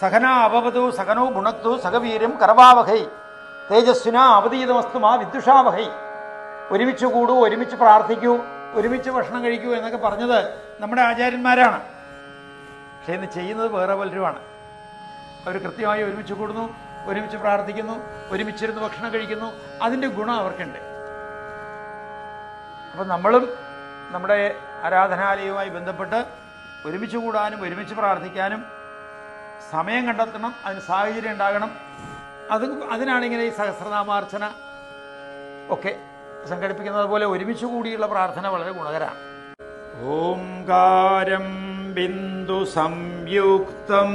സഹന അവവതു സഹനോ ഗുണത്തു സഹവീര്യം കരവാവഹൈ തേജസ്വിന അവതീതമസ്തു മാ വിദ്യുഷാവഹൈ. ഒരുമിച്ച് കൂടൂ, ഒരുമിച്ച് പ്രാർത്ഥിക്കൂ, ഒരുമിച്ച് ഭക്ഷണം കഴിക്കൂ എന്നൊക്കെ പറഞ്ഞത് നമ്മുടെ ആചാര്യന്മാരാണ്. പക്ഷേ ഇന്ന് ചെയ്യുന്നത് വേറെ പലരുമാണ്. അവർ കൃത്യമായി ഒരുമിച്ച് കൂടുന്നു, ഒരുമിച്ച് പ്രാർത്ഥിക്കുന്നു, ഒരുമിച്ചിരുന്ന് ഭക്ഷണം കഴിക്കുന്നു. അതിൻ്റെ ഗുണം അവർക്കുണ്ട്. അപ്പം നമ്മളും നമ്മുടെ ആരാധനാലയവുമായി ബന്ധപ്പെട്ട് ഒരുമിച്ച് കൂടാനും ഒരുമിച്ച് പ്രാർത്ഥിക്കാനും സമയം കണ്ടെത്തണം, അതിന് സാഹചര്യം ഉണ്ടാകണം. അതിനാണിങ്ങനെ ഈ സഹസ്രനാമാർച്ചന ഒക്കെ സംഘടിപ്പിക്കുന്നത് പോലെ ഒരുമിച്ച് കൂടിയുള്ള പ്രാർത്ഥന വളരെ ഗുണകരമാണ്. ഓംകാരം ബിന്ദു സംയുക്തം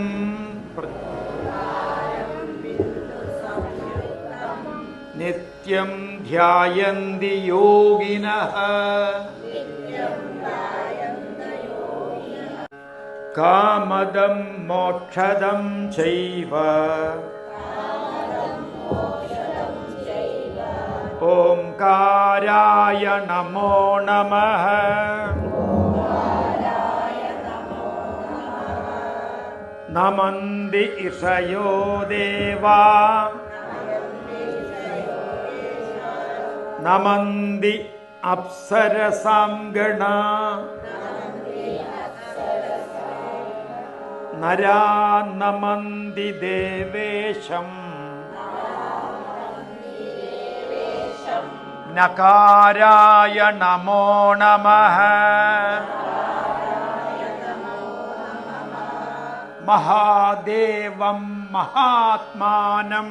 നിത്യം ധ്യായന്തി യോഗിനഃ കാമദം മോക്ഷദം ചൈവ ഓംകാരായ നമോ നമഃ. നമന്തി ഇഷയോ ദേവാ നമന്തി അപ്സരസാം ഗണാ നരാ നമന്തി ദേവേശം നകാരായ നമോ നമഃ. മഹാദേവം മഹാത്മാനം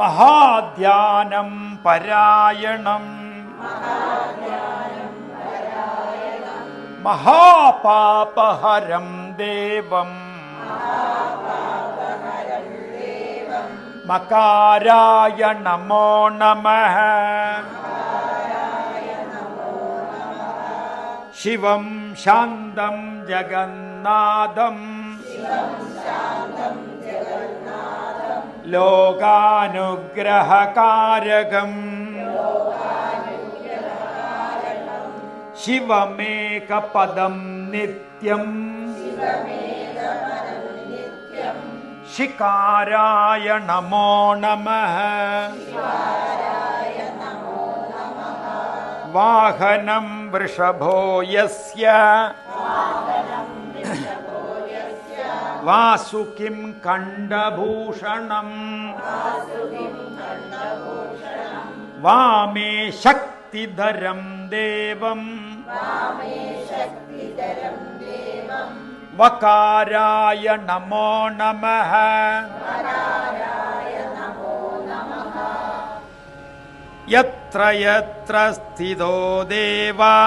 മഹാധ്യാനം പരായണം മഹാപാപഹരം ദേവം മകാരായ നമോ നമഃ. ശിവം ശാന്തം ജഗന്നാഥം ലോകാനുഗ്രഹകാരകം ശിവമേകപദം നിത്യം ശികാരായ നമോ നമഃ. വാഹനം വൃഷഭോ യസ്യ വാസുകിം കണ്ഠഭൂഷണം വാമേ ശക്തിധരം ദേവം വകാരായ നമോ നമഃ. യത്ര യത്ര സ്ഥിതോ ദേവാ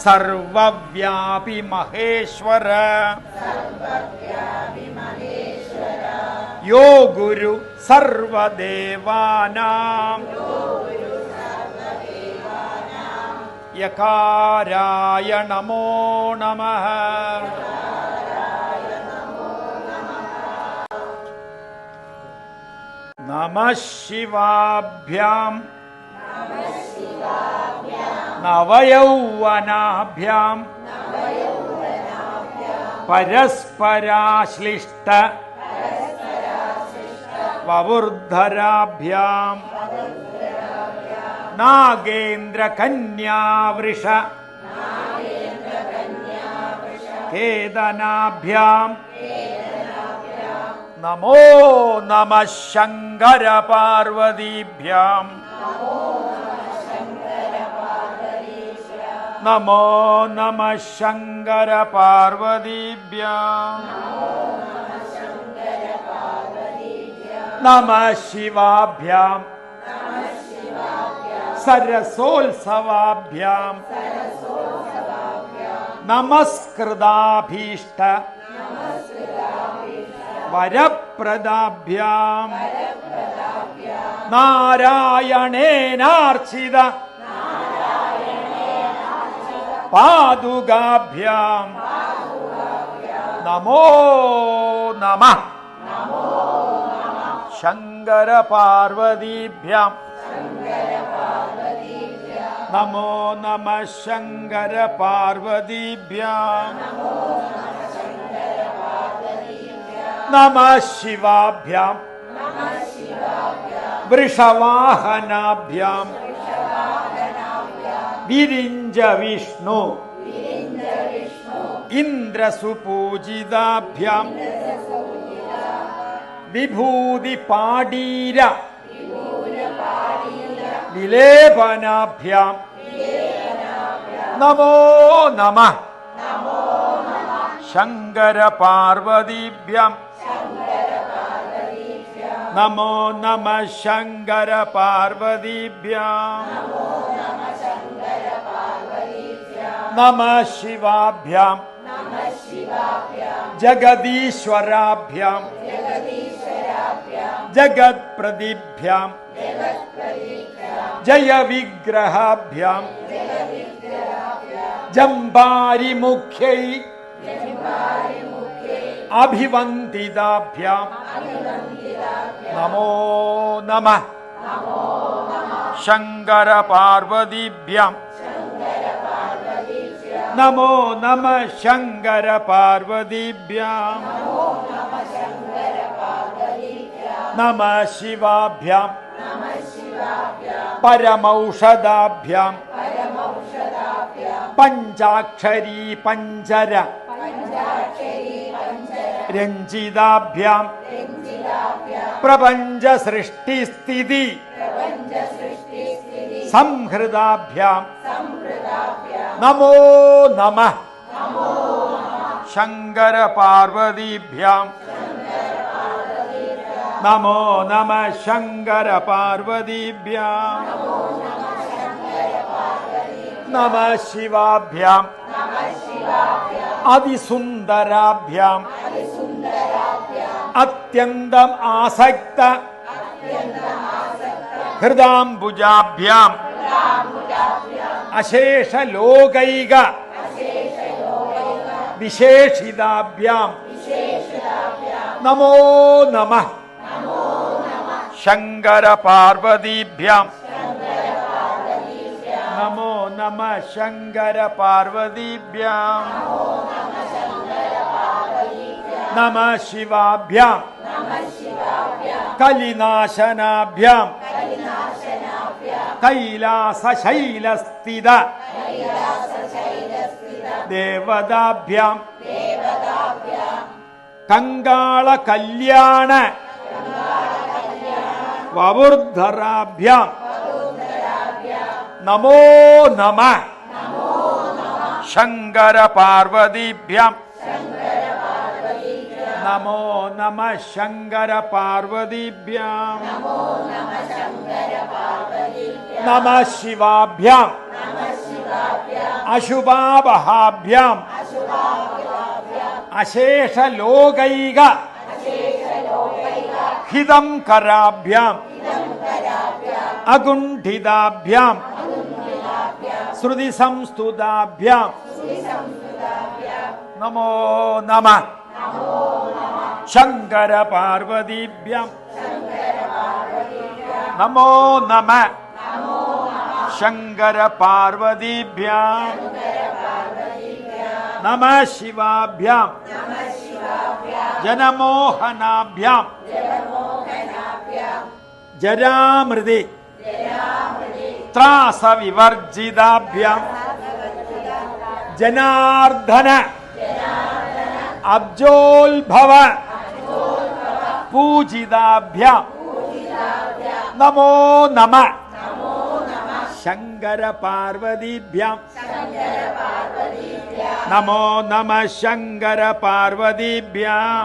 സർവവ്യാപി മഹേശ്വര യോ ഗുരു സർവദേവാനാം യകാരായ നമോ നമഃ. നമഃ ശിവാഭ്യാം നവയൗവനാഭ്യാം പരസ്പരാശ്ലിഷ്ട വവുർധരാഭ്യാം നാഗേന്ദ്രകന്യാവൃഷ കേതനാഭ്യാം നമോ നമഃ ശങ്കരപാർവതീഭ്യാം നമോ നമഃ ശങ്കരപാർവതീഭ്യാം നമഃ ശിവാഭ്യാം സരസോത്സവാഭ്യാം നമസ്കൃതാഭീഷ്ട വരപ്രദാഭ്യാം നാരായണേനാർച്ചിത പാദുകാഭ്യാം നമോ നമഃ ശങ്കരപാർവതീഭ്യാം നമോ നമഃ ശങ്കര പാർവതീഭ്യാം നമഃ ശിവാഭ്യാം വൃഷവാഹനാഭ്യാം വിരിഞ്ച വിഷ്ണു ഇന്ദ്രസുപൂജിതാഭ്യാം വിഭൂതി പാടീര വിലേപനാഭ്യാം നമോ നമഃ ശങ്കര പാർവതീഭ്യാം നമോ നമഃ ശങ്കര പാർവതീഭ്യാം നമഃ ശിവാഭ്യാം ജഗദീശ്വരാഭ്യാം ജഗത്പ്രതിഭ്യാം ജയവിഗ്രഹാഭ്യാം ജംബാരിമുഖ്യൈ അഭിവന്ദിതാഭ്യാം നമോ നമഃ ശങ്കര പാർവതീഭ്യാം നമോ നമഃ ശങ്കര പാർവതീഭ്യാം നമഃ ശിവാഭ്യാം പരമൗഷധാഭ്യാം പഞ്ചാക്ഷരീ പഞ്ചര രഞ്ജിതാഭ്യാം പ്രപഞ്ച സൃഷ്ടിസ്ഥിതി സംഹൃതാഭ്യാം നമോ നമഃ ശങ്കര പാർവതീഭ്യാം നമോ നമഃ ശങ്കര പാർവതീഭ്യാം നമഃ ശിവാഭ്യാം അതിസുന്ദരാഭ്യാം അത്യന്തം ആസക്ത ഹൃദാംബുജാഭ്യാം അശേഷ ലോകൈക വിശേഷിതാഭ്യാം നമോ നമഃ ശങ്കര പാർവതീഭ്യാം നമോ നമഃ ശങ്കര പാർവതീഭ്യാം നമഃ ശിവാഭ്യാം കലിനാശനാഭ്യാം കൈലാസശൈലസ്ഥിത ദേവതാഭ്യാം കങ്കാള കല്യാണ വപുർധരാഭ്യാം നമോ നമഃ ശങ്കര പാർവതീഭ്യാം നമോ നമഃ ശങ്കര പാർവതീഭ്യാം നമഃ ശിവാഭ്യാം അശുഭാവഹാഭ്യാം അശേഷ ലോകൈക ഹിതം കരാഭ്യാം അകുണ്ഠിതാഭ്യാം ശ്രുതി സംസ്തുതാഭ്യാം നമോ നമഃ ശങ്കര പാർവതീഭ്യാം നമോ നമഃ ശങ്കര പാർവതീഭ്യാം നമഃ ശിവാഭ്യാം ജനമോഹനാഭ്യാം ജരാമൃതി ത്രാസവിവർജിതാഭ്യാം ജനാർദ്ദന അബ്ജോത്ഭവ പൂജിതാഭ്യാം നമോ നമഃ ശങ്കര പാർവതീഭ്യാം നമോ നമഃ ശങ്കര പാർവതീഭ്യാം